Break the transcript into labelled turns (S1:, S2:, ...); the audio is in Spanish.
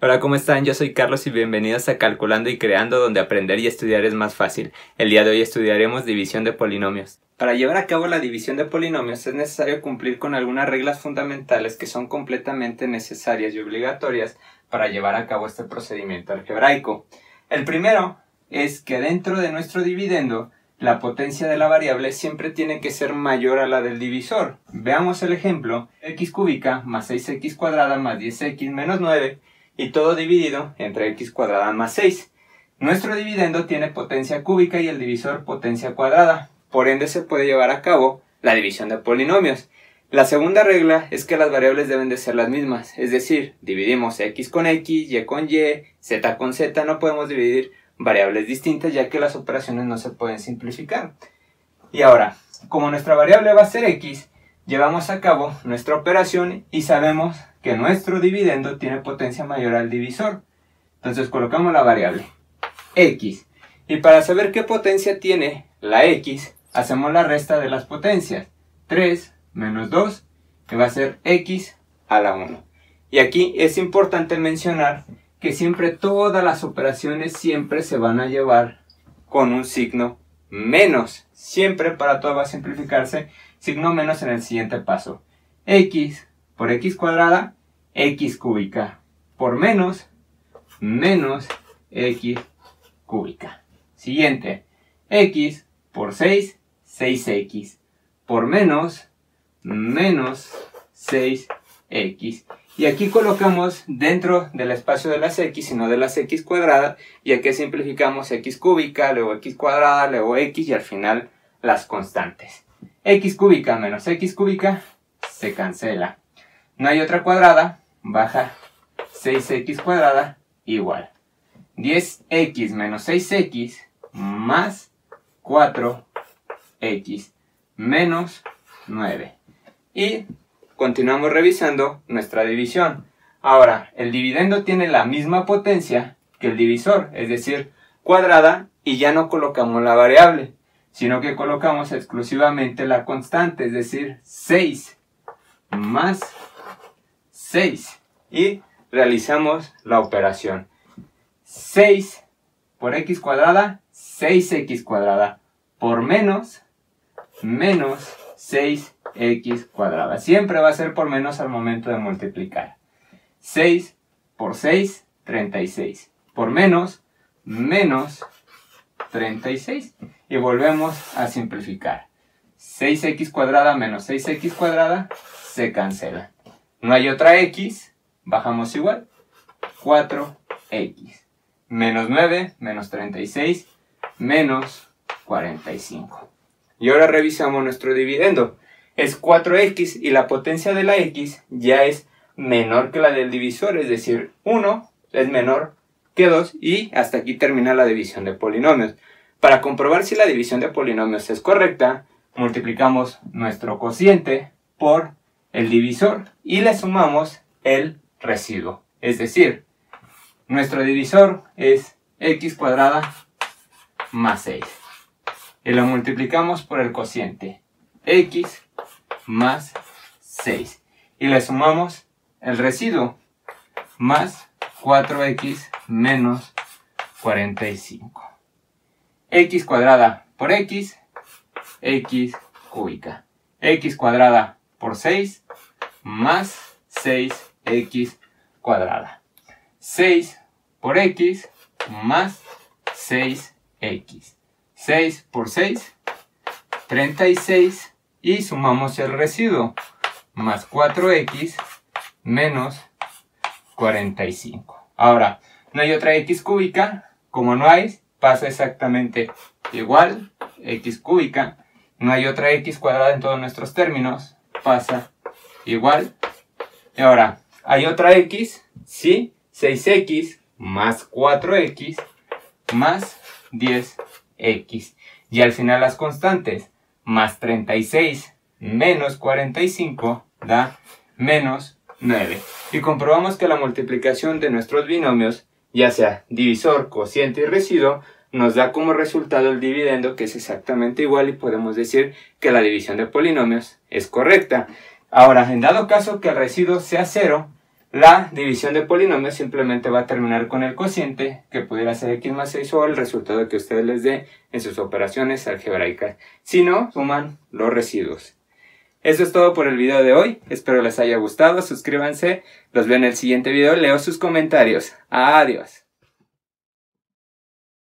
S1: Hola, ¿cómo están? Yo soy Carlos y bienvenidos a Calculando y Creando, donde aprender y estudiar es más fácil. El día de hoy estudiaremos división de polinomios. Para llevar a cabo la división de polinomios es necesario cumplir con algunas reglas fundamentales que son completamente necesarias y obligatorias para llevar a cabo este procedimiento algebraico. El primero es que dentro de nuestro dividendo, la potencia de la variable siempre tiene que ser mayor a la del divisor. Veamos el ejemplo: x cúbica más 6x cuadrada más 10x menos 9 y todo dividido entre x cuadrada más 6. Nuestro dividendo tiene potencia cúbica y el divisor potencia cuadrada. Por ende se puede llevar a cabo la división de polinomios. La segunda regla es que las variables deben de ser las mismas, es decir, dividimos x con x, y con y, z con z, no podemos dividir variables distintas ya que las operaciones no se pueden simplificar. Y ahora, como nuestra variable va a ser x, llevamos a cabo nuestra operación y sabemos que nuestro dividendo tiene potencia mayor al divisor. Entonces colocamos la variable x. Y para saber qué potencia tiene la x, hacemos la resta de las potencias. 3 menos 2, que va a ser x a la 1. Y aquí es importante mencionar que siempre todas las operaciones siempre se van a llevar con un signo menos. Siempre para todo va a simplificarse signo menos en el siguiente paso. X por x cuadrada, x cúbica. Por menos, menos x cúbica. Siguiente. X por 6, 6x. Por menos, menos 6x. Y aquí colocamos dentro del espacio de las x y no de las x cuadradas. Y aquí simplificamos x cúbica, luego x cuadrada, luego x y al final las constantes. X cúbica menos x cúbica se cancela. No hay otra cuadrada, baja 6x cuadrada igual 10x menos 6x más 4x menos 9. Y continuamos revisando nuestra división. Ahora, el dividendo tiene la misma potencia que el divisor, es decir, cuadrada, y ya no colocamos la variable, sino que colocamos exclusivamente la constante, es decir, 6 más 6. Y realizamos la operación. 6 por x cuadrada, 6x cuadrada. Por menos, menos 6x cuadrada. Siempre va a ser por menos al momento de multiplicar. 6 por 6, 36. Por menos, menos 36. Y volvemos a simplificar. 6x cuadrada menos 6x cuadrada se cancela. No hay otra x, bajamos igual. 4x. Menos 9, menos 36, menos 45. Y ahora revisamos nuestro dividendo. Es 4x y la potencia de la x ya es menor que la del divisor, es decir, 1 es menor que 2 y hasta aquí termina la división de polinomios. Para comprobar si la división de polinomios es correcta, multiplicamos nuestro cociente por el divisor y le sumamos el residuo. Es decir, nuestro divisor es x cuadrada más 6. Y lo multiplicamos por el cociente x más 6. Y le sumamos el residuo más 4x menos 45. X cuadrada por x, x cúbica. X cuadrada por 6 más 6x cuadrada. 6 por x más 6x. 6 por 6, 36 y sumamos el residuo más 4x menos 45. Ahora, no hay otra x cúbica, como no hay, pasa exactamente igual, x cúbica. No hay otra x cuadrada en todos nuestros términos, pasa igual. Y ahora, ¿hay otra x? Sí, 6x más 4x más 10x. Y al final las constantes, más 36 menos 45 da menos 9. Y comprobamos que la multiplicación de nuestros binomios, ya sea divisor, cociente y residuo, nos da como resultado el dividendo, que es exactamente igual, y podemos decir que la división de polinomios es correcta. Ahora, en dado caso que el residuo sea 0, La división de polinomios simplemente va a terminar con el cociente, que pudiera ser x más 6 o el resultado que ustedes les dé en sus operaciones algebraicas. Si no, suman los residuos. Eso es todo por el video de hoy. Espero les haya gustado. Suscríbanse. Los veo en el siguiente video. Leo sus comentarios. Adiós.